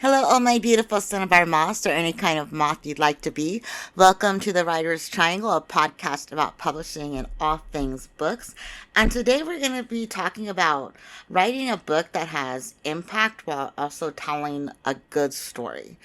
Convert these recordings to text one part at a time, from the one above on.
Hello, all my beautiful cinnabar moths, or any kind of moth you'd like to be. Welcome to the Writer's Triangle, a podcast about publishing and all things books. And today we're going to be talking about writing a book that has impact while also telling a good story.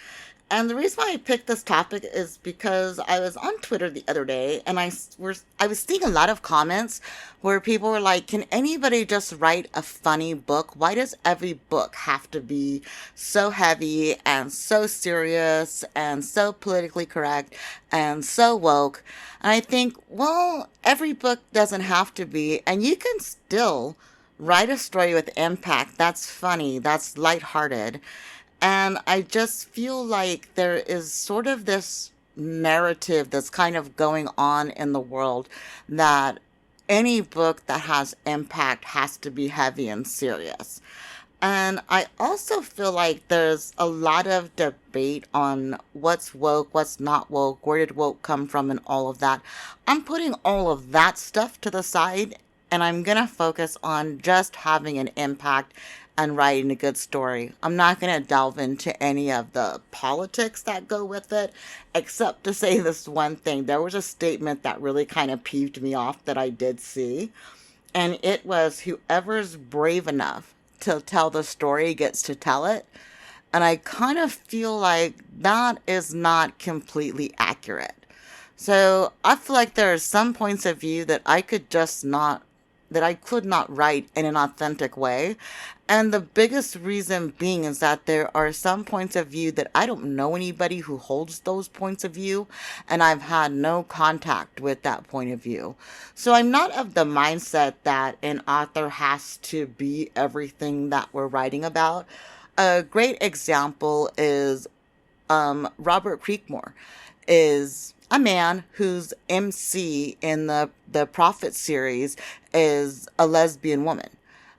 And the reason why I picked this topic is because I was on Twitter the other day and I was seeing a lot of comments where people were like, "Can anybody just write a funny book? Why does every book have to be so heavy and so serious and so politically correct and so woke?" And I think, well, every book doesn't have to be, and you can still write a story with impact that's funny, that's lighthearted. And I just feel like there is sort of this narrative that's kind of going on in the world that any book that has impact has to be heavy and serious. And I also feel like there's a lot of debate on what's woke, what's not woke, where did woke come from, and all of that. I'm putting all of that stuff to the side and I'm going to focus on just having an impact and writing a good story. I'm not going to delve into any of the politics that go with it, except to say this one thing. There was a statement that really kind of peeved me off that I did see, and it was whoever's brave enough to tell the story gets to tell it. And I kind of feel like that is not completely accurate. So I feel like there are some points of view that I could not write in an authentic way. And the biggest reason being is that there are some points of view that I don't know anybody who holds those points of view, and I've had no contact with that point of view. So I'm not of the mindset that an author has to be everything that we're writing about. A great example is Robert Creekmore is a man whose MC in the Prophet series is a lesbian woman.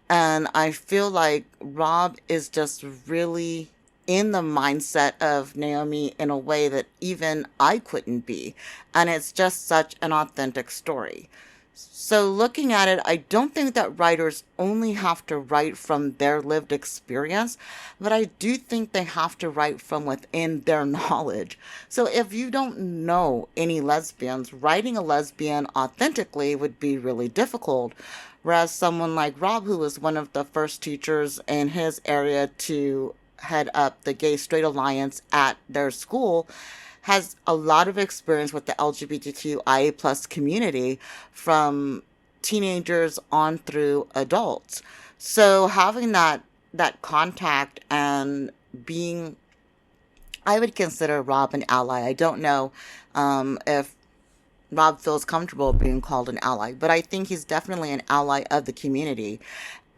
And I feel like Rob is just really in the mindset of Naomi in a way that even I couldn't be. And it's just such an authentic story. So, looking at it, I don't think that writers only have to write from their lived experience, but I do think they have to write from within their knowledge. So, if you don't know any lesbians, writing a lesbian authentically would be really difficult. Whereas someone like Rob, who was one of the first teachers in his area to head up the Gay Straight Alliance at their school, has a lot of experience with the LGBTQIA plus community from teenagers on through adults. So having that contact and being, I would consider Rob an ally. I don't know if Rob feels comfortable being called an ally, but I think he's definitely an ally of the community.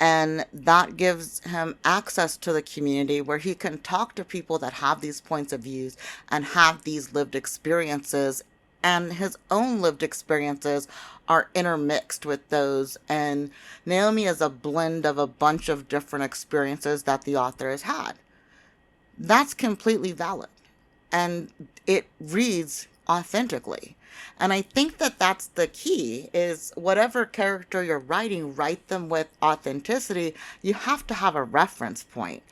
And that gives him access to the community where he can talk to people that have these points of views and have these lived experiences. And his own lived experiences are intermixed with those. And Naomi is a blend of a bunch of different experiences that the author has had. That's completely valid. And it reads authentically. And I think that that's the key is whatever character you're writing, write them with authenticity. You have to have a reference point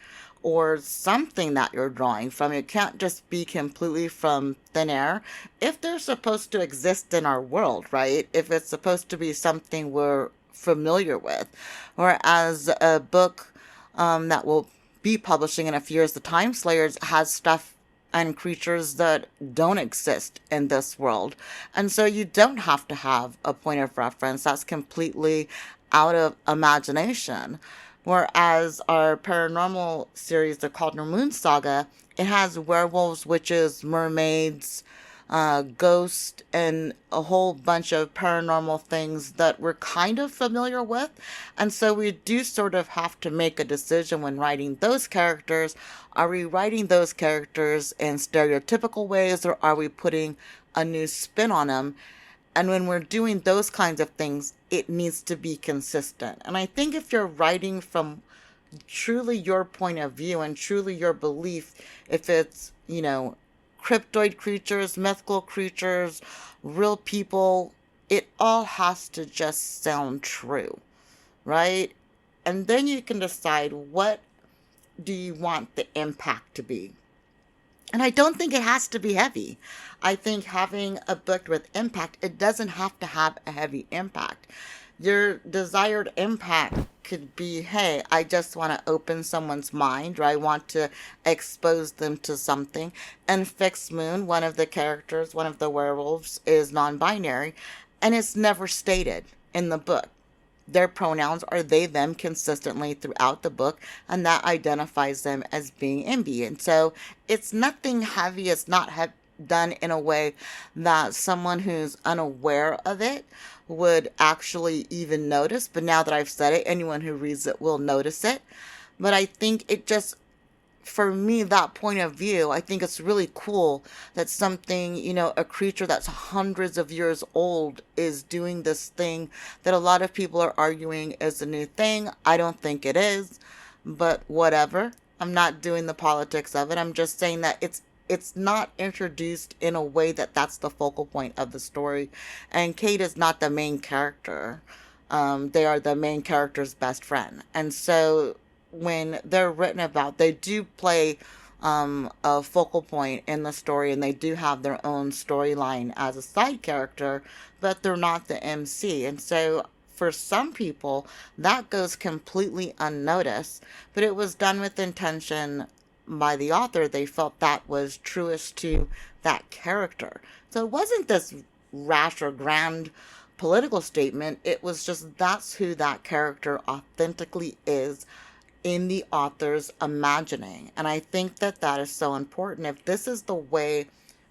or something that you're drawing from. It can't just be completely from thin air. If they're supposed to exist in our world, right? If it's supposed to be something we're familiar with. Whereas a book that will be publishing in a few years, The Time Slayers, has stuff and creatures that don't exist in this world. And so you don't have to have a point of reference that's completely out of imagination. Whereas our paranormal series, the Cauldron Moon Saga, it has werewolves, witches, mermaids, ghosts, and a whole bunch of paranormal things that we're kind of familiar with. And so we do sort of have to make a decision when writing those characters. Are we writing those characters in stereotypical ways, or are we putting a new spin on them? And when we're doing those kinds of things, it needs to be consistent. And I think if you're writing from truly your point of view and truly your belief, if it's, cryptoid creatures, mythical creatures, real people, it all has to just sound true, right? And then you can decide do you want the impact to be? And I don't think it has to be heavy. I think having a book with impact, it doesn't have to have a heavy impact. Your desired impact could be, hey, I just want to open someone's mind, or I want to expose them to something. And Fixed Moon, one of the characters, one of the werewolves, is non binary, and it's never stated in the book. Their pronouns are they, them consistently throughout the book, and that identifies them as being MB. And so it's nothing heavy, it's not done in a way that someone who's unaware of it would actually even notice. But now that I've said it, anyone who reads it will notice it. But I think it just, for me, that point of view, I think it's really cool that something, a creature that's hundreds of years old is doing this thing that a lot of people are arguing is a new thing. I don't think it is, but whatever. I'm not doing the politics of it. I'm just saying that it's not introduced in a way that that's the focal point of the story. And Kate is not the main character. They are the main character's best friend. And so when they're written about, they do play a focal point in the story, and they do have their own storyline as a side character, but they're not the MC. And so for some people, that goes completely unnoticed, but it was done with intention by the author. They felt that was truest to that character. So it wasn't this rash or grand political statement. It was just that's who that character authentically is in the author's imagining. And I think that that is so important. If this is the way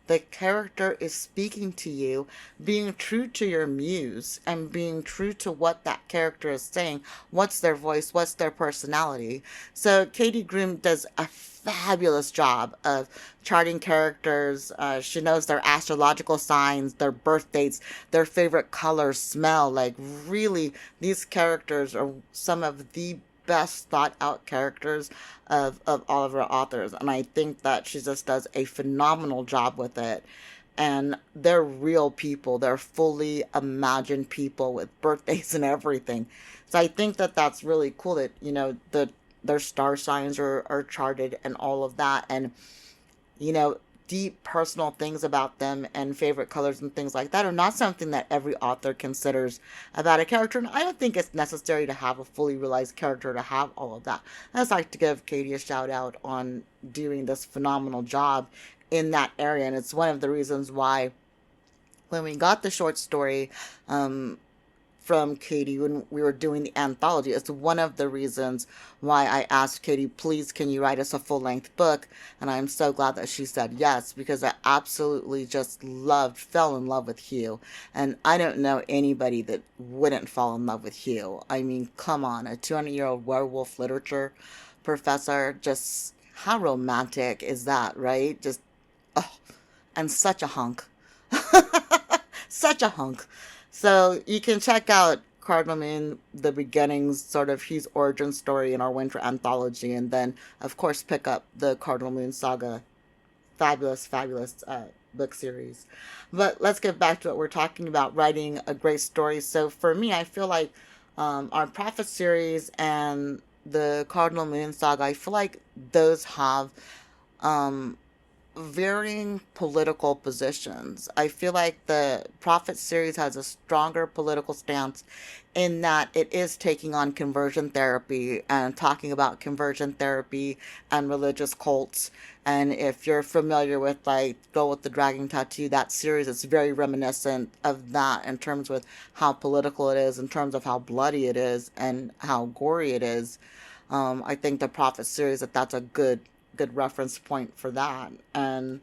the character is speaking to you, being true to your muse and being true to what that character is saying, what's their voice, what's their personality. So Katie Groom does a fabulous job of charting characters. She knows their astrological signs, their birth dates, their favorite colors, smell. Like, really, these characters are some of the best thought out characters of all of her authors. And I think that she just does a phenomenal job with it. And they're real people. They're fully imagined people with birthdays and everything. So I think that that's really cool that, their star signs are charted and all of that. And, deep personal things about them and favorite colors and things like that are not something that every author considers about a character. And I don't think it's necessary to have a fully realized character to have all of that. I just like to give Katie a shout out on doing this phenomenal job in that area. And it's one of the reasons why when we got the short story from Katie when we were doing the anthology, it's one of the reasons why I asked Katie, please, can you write us a full-length book? And I'm so glad that she said yes, because I absolutely just fell in love with Hugh. And I don't know anybody that wouldn't fall in love with Hugh. I mean, come on, a 200-year-old werewolf literature professor, just how romantic is that, right? Just, oh, and such a hunk. Such a hunk. So you can check out Cardinal Moon, the beginnings, sort of his origin story in our winter anthology, and then, of course, pick up the Cardinal Moon saga. Fabulous, fabulous book series. But let's get back to what we're talking about, writing a great story. So for me, I feel like our Prophet series and the Cardinal Moon saga, I feel like those have varying political positions. I feel like the Prophet series has a stronger political stance in that it is taking on conversion therapy and talking about conversion therapy and religious cults. And if you're familiar with, like, Go with the Dragon Tattoo, that series is very reminiscent of that in terms with how political it is, in terms of how bloody it is and how gory it is. I think the Prophet series, that's a good reference point for that. And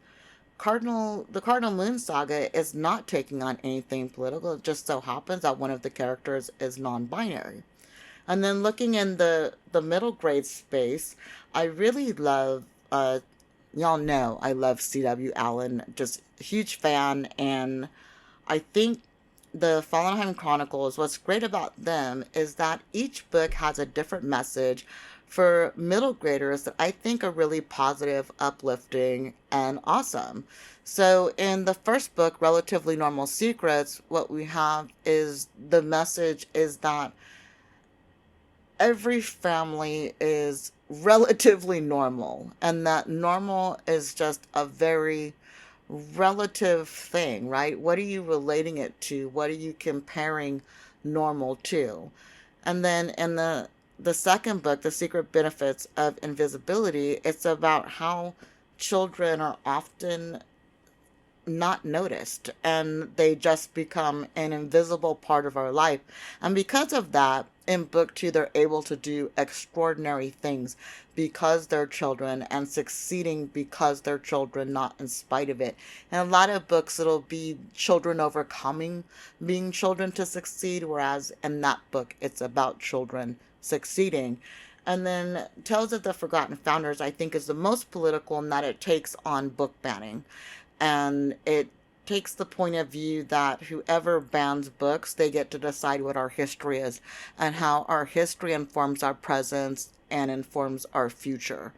the Cardinal Moon saga is not taking on anything political. It just so happens that one of the characters is non-binary. And then looking in the middle grade space, I really love y'all know I love C.W. Allen, just huge fan. And I think the Fallenheim Chronicles, what's great about them is that each book has a different message for middle graders that I think are really positive, uplifting, and awesome. So in the first book, Relatively Normal Secrets, what we have is the message is that every family is relatively normal, and that normal is just a very relative thing, right? What are you relating it to? What are you comparing normal to? And then in the second book, The Secret Benefits of Invisibility, it's about how children are often not noticed and they just become an invisible part of our life. And because of that, in book two, they're able to do extraordinary things because they're children and succeeding because they're children, not in spite of it. In a lot of books, it'll be children overcoming being children to succeed, whereas in that book, it's about children succeeding. And then Tales of the Forgotten Founders, I think, is the most political in that it takes on book banning, and it takes the point of view that whoever bans books, they get to decide what our history is and how our history informs our present and informs our future.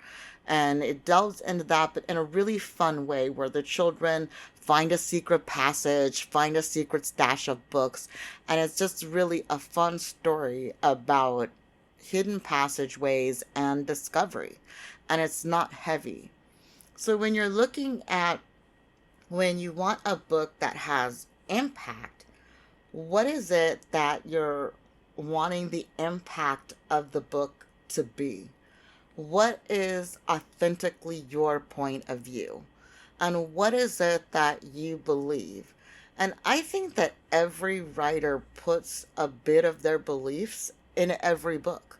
And it delves into that, but in a really fun way where the children find a secret passage, find a secret stash of books, and it's just really a fun story about hidden passageways and discovery. And it's not heavy. So when you want a book that has impact, what is it that you're wanting the impact of the book to be? What is authentically your point of view? And what is it that you believe? And I think that every writer puts a bit of their beliefs in every book.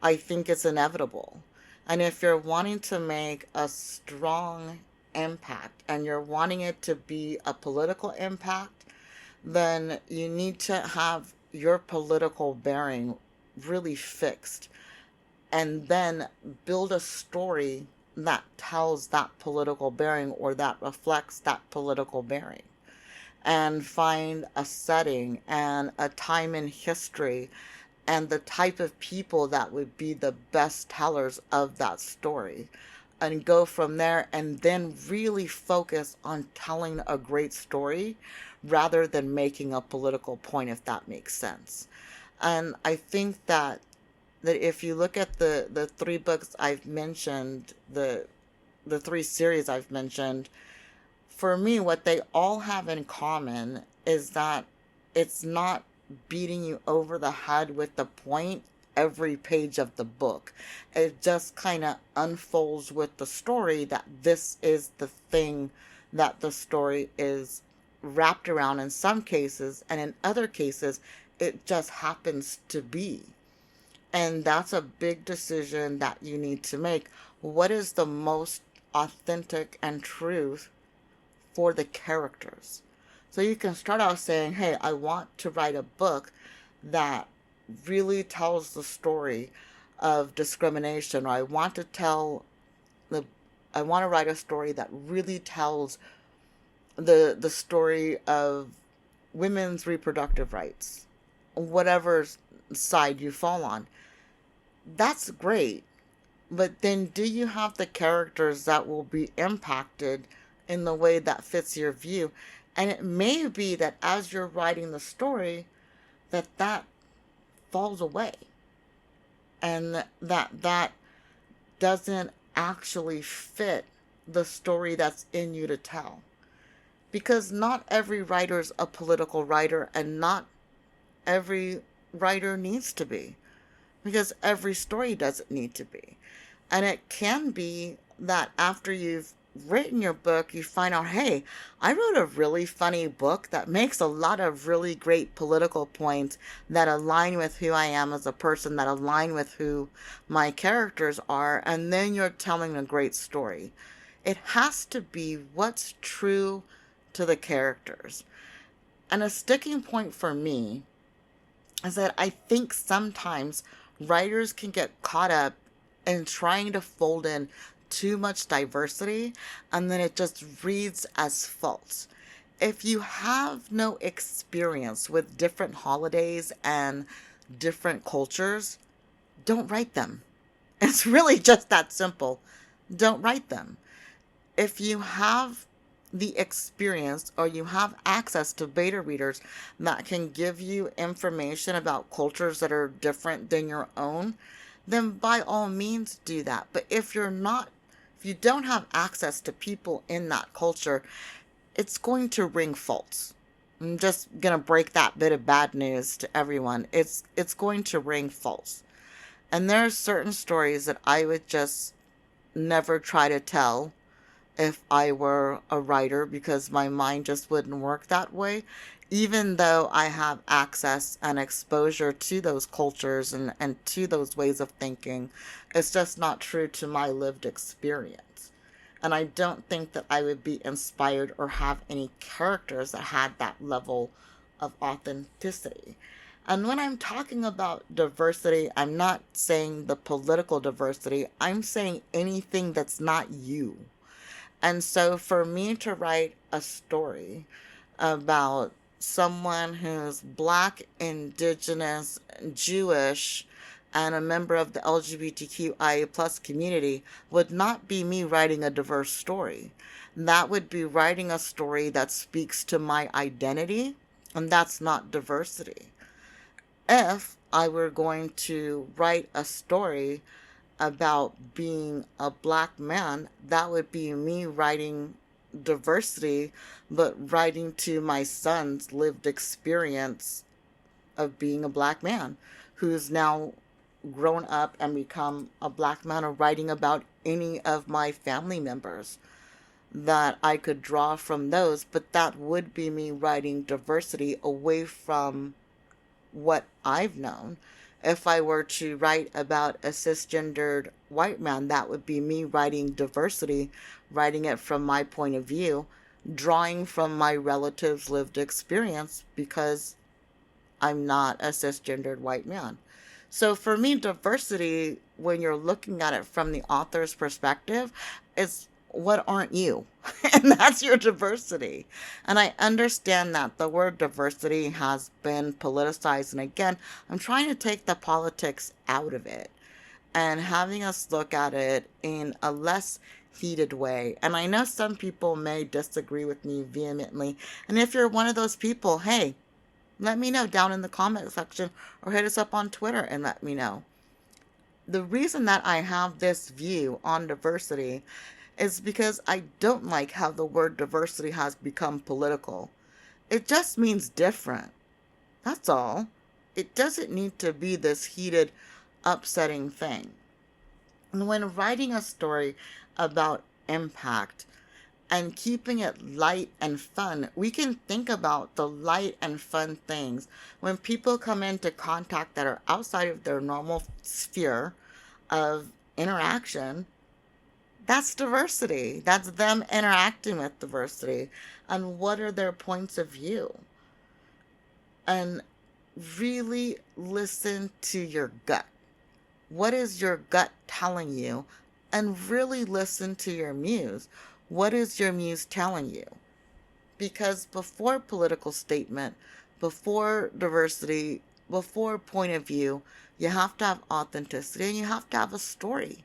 I think it's inevitable. And if you're wanting to make a strong impact and you're wanting it to be a political impact, then you need to have your political bearing really fixed and then build a story that tells that political bearing or that reflects that political bearing, and find a setting and a time in history and the type of people that would be the best tellers of that story, and go from there, and then really focus on telling a great story rather than making a political point, if that makes sense. And I think that if you look at the three books I've mentioned, the three series I've mentioned, for me, what they all have in common is that it's not beating you over the head with the point every page of the book. It just kind of unfolds with the story that this is the thing that the story is wrapped around in some cases, and in other cases, it just happens to be. And that's a big decision that you need to make. What is the most authentic and truth for the characters? So you can start out saying, hey, I want to write a book that really tells the story of discrimination, or I want to write a story that really tells the story of women's reproductive rights, whatever side you fall on. That's great. But then do you have the characters that will be impacted in the way that fits your view? And it may be that as you're writing the story, that falls away. And that doesn't actually fit the story that's in you to tell. Because not every writer's a political writer, and not every writer needs to be. Because every story doesn't need to be. And it can be that after you've written your book, you find out, hey, I wrote a really funny book that makes a lot of really great political points that align with who I am as a person, that align with who my characters are, and then you're telling a great story. It has to be what's true to the characters. And a sticking point for me is that I think sometimes writers can get caught up in trying to fold in too much diversity, and then it just reads as false. If you have no experience with different holidays and different cultures, don't write them. It's really just that simple. Don't write them. If you have the experience, or you have access to beta readers that can give you information about cultures that are different than your own, then by all means do that. But if you don't have access to people in that culture, it's going to ring false. I'm just gonna break that bit of bad news to everyone. It's going to ring false. And there are certain stories that I would just never try to tell if I were a writer because my mind just wouldn't work that way. Even though I have access and exposure to those cultures and to those ways of thinking, it's just not true to my lived experience. And I don't think that I would be inspired or have any characters that had that level of authenticity. And when I'm talking about diversity, I'm not saying the political diversity, I'm saying anything that's not you. And so for me to write a story about someone who's black, indigenous, Jewish, and a member of the LGBTQIA plus community would not be me writing a diverse story. That would be writing a story that speaks to my identity, and that's not diversity. If I were going to write a story about being a black man, that would be me writing diversity, but writing to my son's lived experience of being a black man who's now grown up and become a black man, or writing about any of my family members that I could draw from those, but that would be me writing diversity away from what I've known. If I were to write about a cisgendered white man, that would be me writing diversity, writing it from my point of view, drawing from my relatives' lived experience because I'm not a cisgendered white man. So for me, diversity, when you're looking at it from the author's perspective, is what aren't you? And that's your diversity. And I understand that the word diversity has been politicized. And again, I'm trying to take the politics out of it and having us look at it in a less heated way. And I know some people may disagree with me vehemently. And if you're one of those people, hey, let me know down in the comment section or hit us up on Twitter and let me know. The reason that I have this view on diversity is because I don't like how the word diversity has become political. It just means different. That's all. It doesn't need to be this heated, upsetting thing. And when writing a story about impact and keeping it light and fun, we can think about the light and fun things when people come into contact that are outside of their normal sphere of interaction. That's diversity. That's them interacting with diversity. And what are their points of view? And really listen to your gut. What is your gut telling you? And really listen to your muse. What is your muse telling you? Because before political statement, before diversity, before point of view, you have to have authenticity and you have to have a story.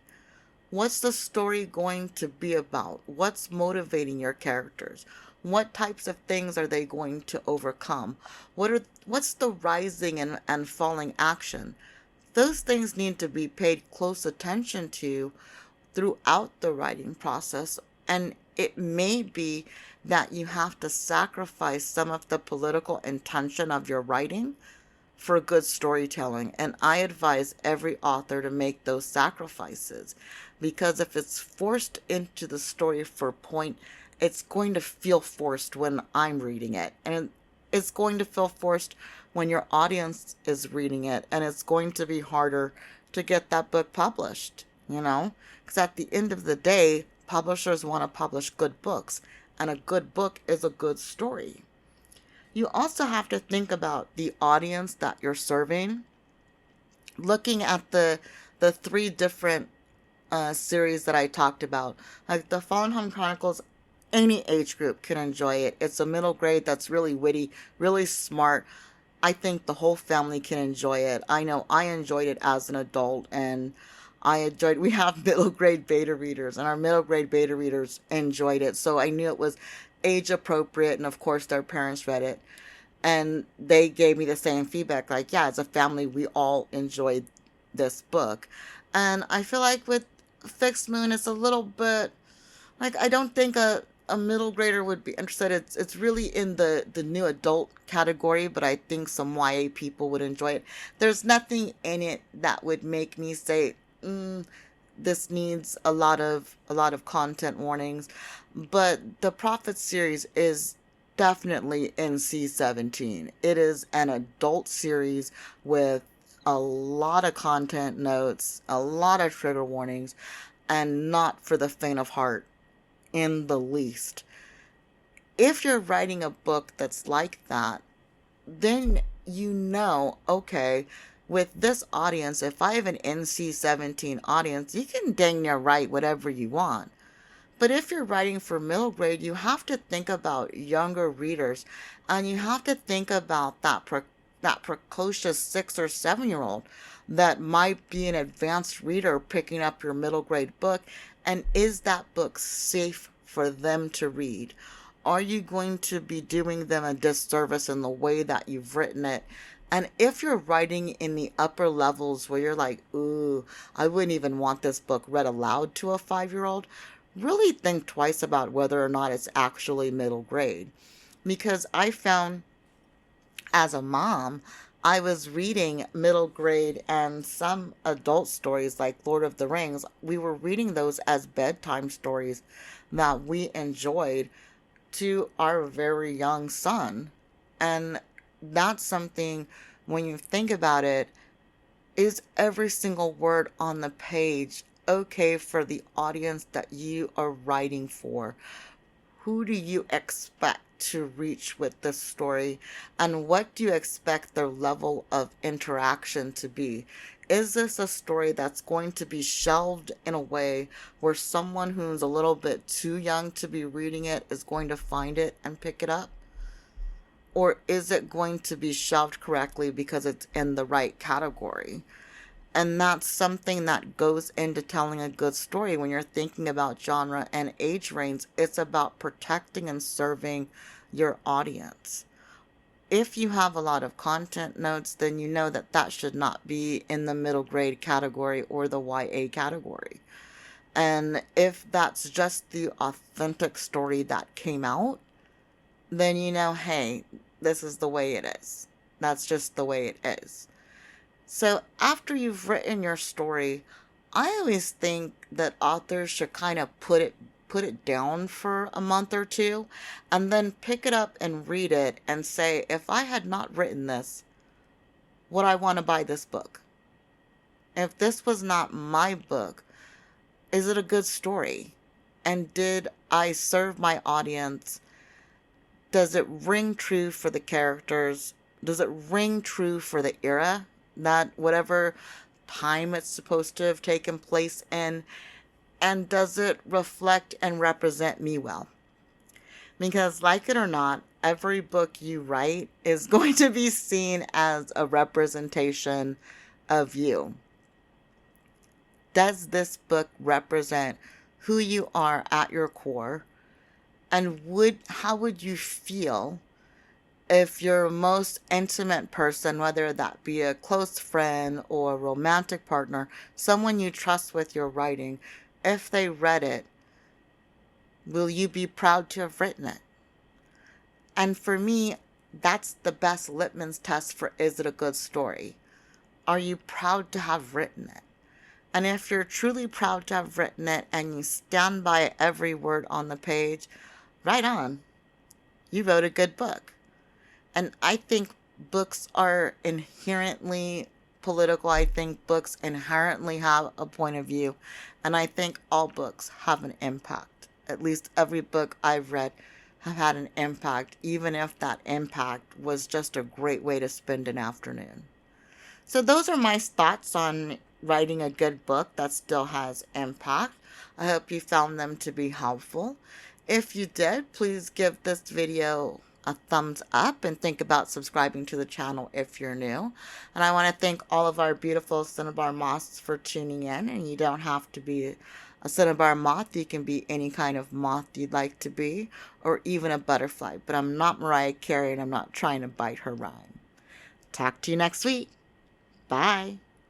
What's the story going to be about? What's motivating your characters? What types of things are they going to overcome? What's the rising and falling action? Those things need to be paid close attention to throughout the writing process. And it may be that you have to sacrifice some of the political intention of your writing for good storytelling. And I advise every author to make those sacrifices, because if it's forced into the story for point, it's going to feel forced when I'm reading it. And it's going to feel forced when your audience is reading it. And it's going to be harder to get that book published, you know? Because at the end of the day, publishers want to publish good books. And a good book is a good story. You also have to think about the audience that you're serving. Looking at the three different series that I talked about, like the Fallen Home Chronicles, any age group can enjoy it. It's a middle grade that's really witty, really smart. I think the whole family can enjoy it. I know I enjoyed it as an adult, and we have middle grade beta readers, and our middle grade beta readers enjoyed it. So I knew it was age appropriate, and of course their parents read it. And they gave me the same feedback, like, yeah, as a family, we all enjoyed this book. And I feel like with Fixed Moon, it's a little bit like I don't think a middle grader would be interested. It's really in the new adult category, but I think some YA people would enjoy it. There's nothing in it that would make me say, this needs a lot of content warnings. But the Prophet series is definitely NC-17. It is an adult series with a lot of content notes, a lot of trigger warnings, and not for the faint of heart in the least. If you're writing a book that's like that, then okay, with this audience, if I have an NC-17 audience, you can dang near write whatever you want. But if you're writing for middle grade, you have to think about younger readers, and you have to think about that precocious 6 or 7 year old that might be an advanced reader picking up your middle grade book, and is that book safe for them to read? Are you going to be doing them a disservice in the way that you've written it? And if you're writing in the upper levels where you're like, ooh, I wouldn't even want this book read aloud to a 5 year old, really think twice about whether or not it's actually middle grade. Because I found as a mom, I was reading middle grade and some adult stories like Lord of the Rings. We were reading those as bedtime stories that we enjoyed to our very young son. And that's something, when you think about it, is every single word on the page okay for the audience that you are writing for? Who do you expect to reach with this story? And what do you expect their level of interaction to be? Is this a story that's going to be shelved in a way where someone who's a little bit too young to be reading it is going to find it and pick it up? Or is it going to be shelved correctly because it's in the right category? And that's something that goes into telling a good story. When you're thinking about genre and age range, it's about protecting and serving your audience. If you have a lot of content notes, then you know that that should not be in the middle grade category or the YA category. And if that's just the authentic story that came out, then hey, this is the way it is. That's just the way it is. So after you've written your story, I always think that authors should kind of put it down for a month or two and then pick it up and read it and say, if I had not written this, would I want to buy this book? If this was not my book, is it a good story? And did I serve my audience? Does it ring true for the characters? Does it ring true for the era? That whatever time it's supposed to have taken place in, and does it reflect and represent me well? Because, like it or not, every book you write is going to be seen as a representation of you. Does this book represent who you are at your core? And how would you feel if your most intimate person, whether that be a close friend or a romantic partner, someone you trust with your writing, if they read it, will you be proud to have written it? And for me, that's the best litmus test for, is it a good story? Are you proud to have written it? And if you're truly proud to have written it and you stand by every word on the page, right on. You wrote a good book. And I think books are inherently political. I think books inherently have a point of view. And I think all books have an impact. At least every book I've read have had an impact, even if that impact was just a great way to spend an afternoon. So those are my thoughts on writing a good book that still has impact. I hope you found them to be helpful. If you did, please give this video a thumbs up and think about subscribing to the channel if you're new. And I want to thank all of our beautiful Cinnabar moths for tuning in. And you don't have to be a Cinnabar moth. You can be any kind of moth you'd like to be, or even a butterfly. But I'm not Mariah Carey and I'm not trying to bite her rhyme. Talk to you next week. Bye.